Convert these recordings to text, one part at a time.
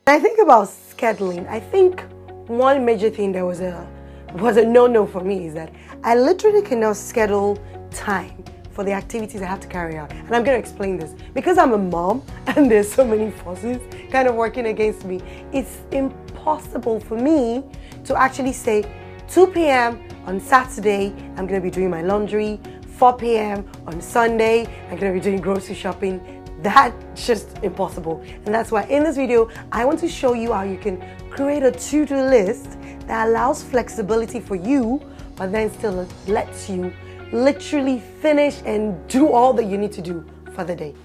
I think about scheduling. I think one major thing that was a no-no for me is that I literally cannot schedule time for the activities I have to carry out. And I'm going to explain this. Because I'm a mom and there's so many forces kind of working against me, it's impossible for me to actually say 2 p.m. on Saturday, I'm going to be doing my laundry. 4 p.m. on Sunday, I'm going to be doing grocery shopping. That's just impossible. And that's why in this video, I want to show you how you can create a to-do list that allows flexibility for you, but then still lets you literally finish and do all that you need to do for the day.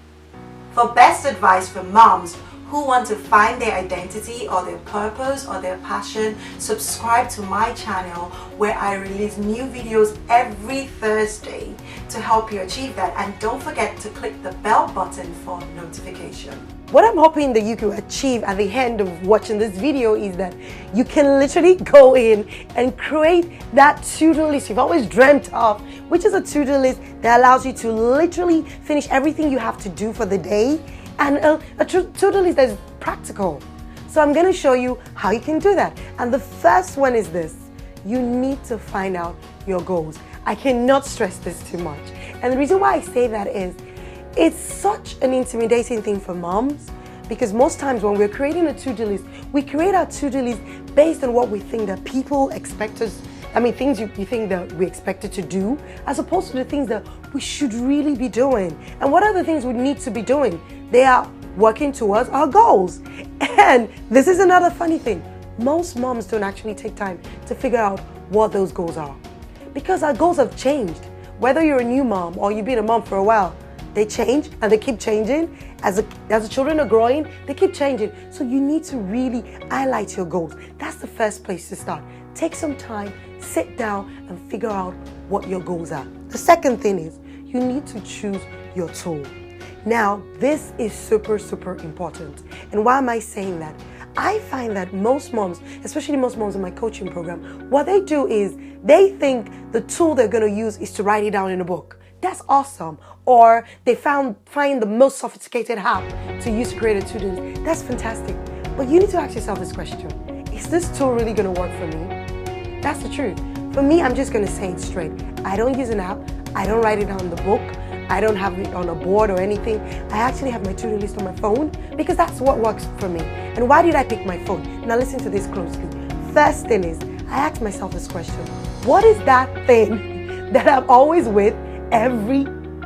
For best advice from moms who want to find their identity or their purpose or their passion, subscribe to my channel where I release new videos every Thursday to help you achieve that. And don't forget to click the bell button for notification. What I'm hoping that you can achieve at the end of watching this video is that you can literally go in and create that to-do list you've always dreamt of, which is a to-do list that allows you to literally finish everything you have to do for the day, and a to-do list that is practical. So I'm going to show you how you can do that. And the first one is this. You need to find out your goals. I cannot stress this too much. And the reason why I say that is it's such an intimidating thing for moms, because most times when we're creating a to-do list, we create our to-do list based on what we think that people expect us, things you think that we expected to do, as opposed to the things that we should really be doing. And what are the things we need to be doing? They are working towards our goals. And this is another funny thing. Most moms don't actually take time to figure out what those goals are, because our goals have changed. Whether you're a new mom or you've been a mom for a while, they change and they keep changing. As the children are growing, they keep changing. So you need to really highlight your goals. That's the first place to start. Take some time, sit down and figure out what your goals are. The second thing is you need to choose your tool. Now, this is super, super important. And why am I saying that? I find that most moms, especially most moms in my coaching program, what they do is they think the tool they're going to use is to write it down in a book. That's awesome. Or they find the most sophisticated app to use to create a to-do list. That's fantastic. But you need to ask yourself this question. Is this tool really going to work for me? That's the truth. For me, I'm just going to say it straight. I don't use an app. I don't write it down in the book. I don't have it on a board or anything. I actually have my to-do list on my phone because that's what works for me. And why did I pick my phone? Now listen to this closely. First thing is, I asked myself this question. What is that thing that I'm always with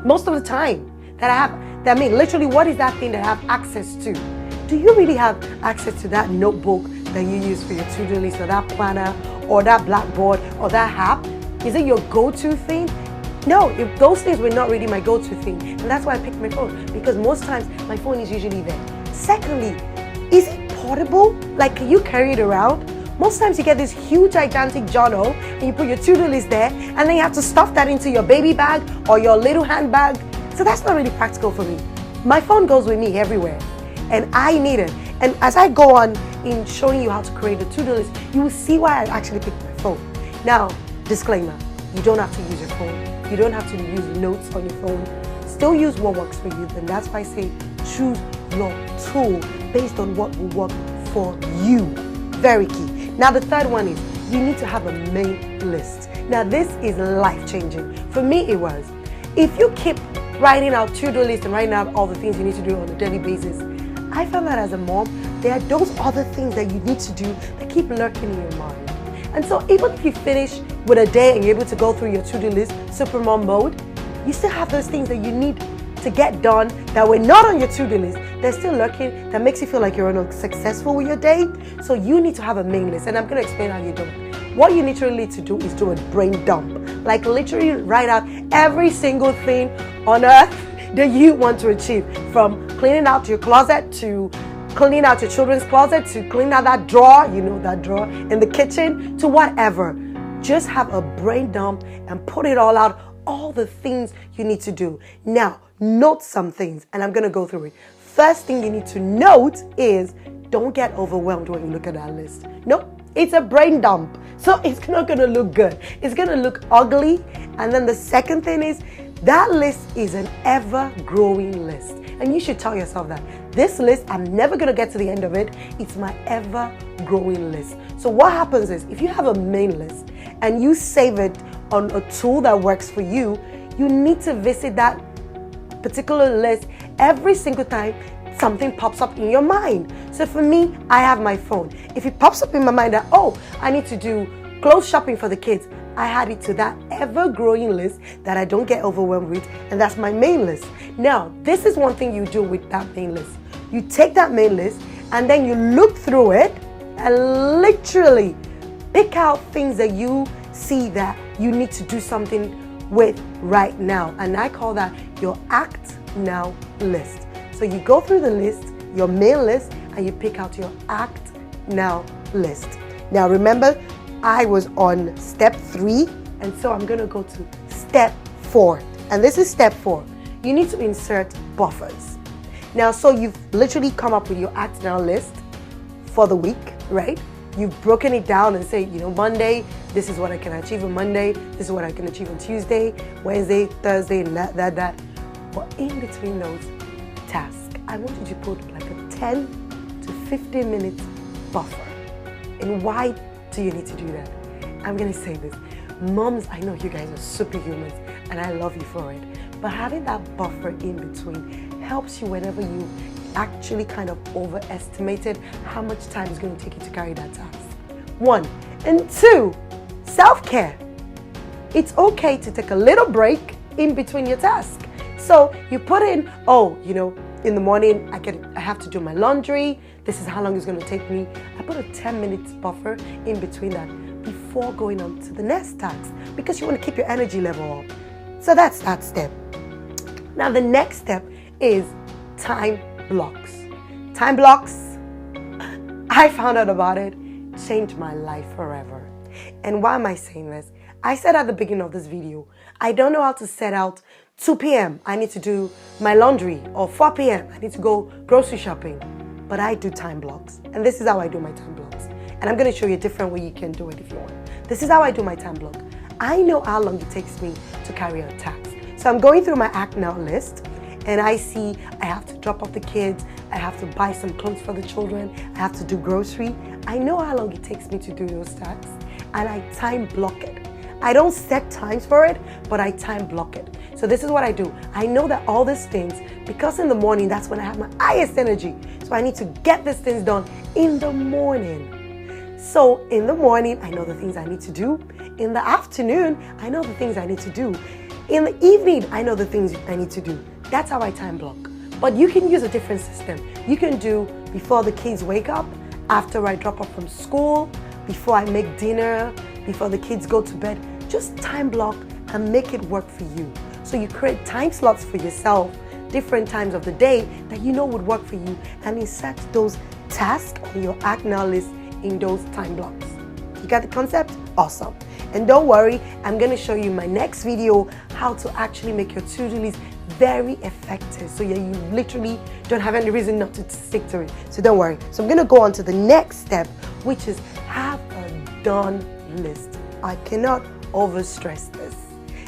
most of the time that I have, literally what is that thing that I have access to? Do you really have access to that notebook that you use for your to-do list, or that planner, or that blackboard, or that app? Is it your go-to thing? No, if those things were not really my go-to thing. And that's why I picked my phone, because most times my phone is usually there. Secondly, is it portable? Like, can you carry it around? Most times you get this huge gigantic journal and you put your to-do list there, and then you have to stuff that into your baby bag or your little handbag. So that's not really practical for me. My phone goes with me everywhere and I need it. And as I go on in showing you how to create a to-do list, you will see why I actually picked my phone. Now, disclaimer, you don't have to use your phone. You don't have to use notes on your phone. Still use what works for you. And that's why I say choose your tool based on what will work for you. Very key. Now the third one is you need to have a main list. Now this is life-changing. For me it was. If you keep writing out to-do lists and writing out all the things you need to do on a daily basis, I found that as a mom, there are those other things that you need to do that keep lurking in your mind. And so even if you finish with a day and you're able to go through your to-do list, supermom mode, you still have those things that you need to get done that were not on your to-do list. They're still lurking, that makes you feel like you're successful with your day. So you need to have a main list, and I'm going to explain how you do it. What you literally need to do is do a brain dump. Like literally write out every single thing on earth that you want to achieve, from cleaning out your closet to cleaning out your children's closet to cleaning out that drawer, that drawer in the kitchen, to whatever. Just have a brain dump and put it all out, all the things you need to do. Now, note some things, and I'm going to go through it. First thing you need to note is don't get overwhelmed when you look at that list. Nope, it's a brain dump. So it's not going to look good. It's going to look ugly. And then the second thing is That list is an ever-growing list. And you should tell yourself that. This list, I'm never going to get to the end of it. It's my ever-growing list. So what happens is, if you have a main list and you save it on a tool that works for you, you need to visit that particular list every single time something pops up in your mind. So for me, I have my phone. If it pops up in my mind that, oh, I need to do clothes shopping for the kids, I add it to that ever-growing list that I don't get overwhelmed with, and that's my main list. Now, this is one thing you do with that main list. You take that main list and then you look through it and literally pick out things that you see that you need to do something with right now. And I call that your Act Now list. So you go through the list, your main list, and you pick out your Act Now list. Now remember, I was on step 3, and so I'm going to go to step 4. And this is step 4. You need to insert buffers. Now, so you've literally come up with your Act Now list for the week, right? You've broken it down and say, Monday, this is what I can achieve on Monday. This is what I can achieve on Tuesday, Wednesday, Thursday, and that. But in between those tasks, I want you to put like a 10 to 15 minutes buffer. And why do you need to do that? I'm going to say this. Moms, I know you guys are superhumans and I love you for it. But having that buffer in between helps you whenever you actually kind of overestimated how much time it's going to take you to carry that task. 1. And 2, self-care. It's okay to take a little break in between your tasks. So you put in, in the morning I have to do my laundry. This is how long it's going to take me. I put a 10 minutes buffer in between that before going on to the next task because you want to keep your energy level up. So that's that step. Now the next step is time blocks. Time blocks, I found out about it, changed my life forever. And why am I saying this? I said at the beginning of this video, I don't know how to set out 2 p.m. I need to do my laundry, or 4 p.m. I need to go grocery shopping. But I do time blocks. And this is how I do my time blocks. And I'm going to show you a different way you can do it if you want. This is how I do my time block. I know how long it takes me to carry out tasks. So I'm going through my Act Now list and I see I have to drop off the kids, I have to buy some clothes for the children, I have to do grocery. I know how long it takes me to do those tasks and I time block it. I don't set times for it, but I time block it. So this is what I do. I know that all these things, because in the morning, that's when I have my highest energy. So I need to get these things done in the morning. So in the morning, I know the things I need to do. In the afternoon, I know the things I need to do. In the evening, I know the things I need to do. That's how I time block. But you can use a different system. You can do before the kids wake up, after I drop off from school, before I make dinner, before the kids go to bed. Just time block and make it work for you. So you create time slots for yourself, different times of the day that you know would work for you, and insert those tasks on your Act Now list in those time blocks. You got the concept? Awesome. And don't worry, I'm going to show you in my next video how to actually make your to-do list very effective, so you literally don't have any reason not to stick to it. So don't worry. So I'm going to go on to the next step, which is have a done list. I cannot overstress this.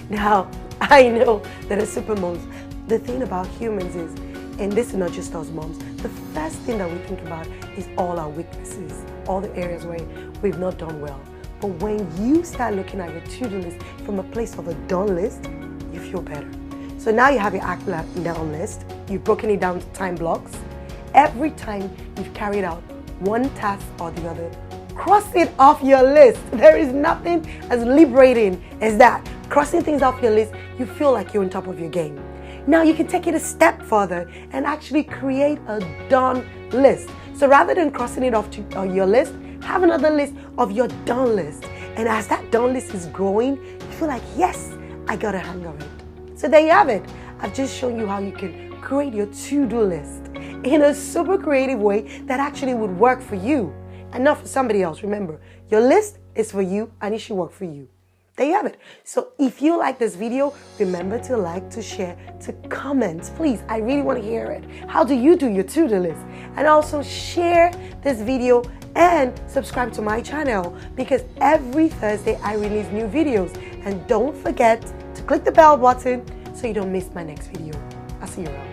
Now, I know that as super moms, the thing about humans is, and this is not just us moms, the first thing that we think about is all our weaknesses, all the areas where we've not done well. But when you start looking at your to-do list from a place of a done list, you feel better. So now you have your Act Now list, you've broken it down to time blocks. Every time you've carried out one task or the other, cross it off your list. There is nothing as liberating as that. Crossing things off your list, you feel like you're on top of your game. Now you can take it a step further and actually create a done list. So rather than crossing it off on your list, have another list of your done list. And as that done list is growing, you feel like, yes, I got a hang of it. So there you have it. I've just shown you how you can create your to-do list in a super creative way that actually would work for you and not for somebody else. Remember, your list is for you and it should work for you. There you have it. So if you like this video, remember to like, to share, to comment. Please, I really want to hear it. How do you do your to-do list? And also share this video and subscribe to my channel because every Thursday I release new videos. And don't forget to click the bell button so you don't miss my next video. I'll see you around.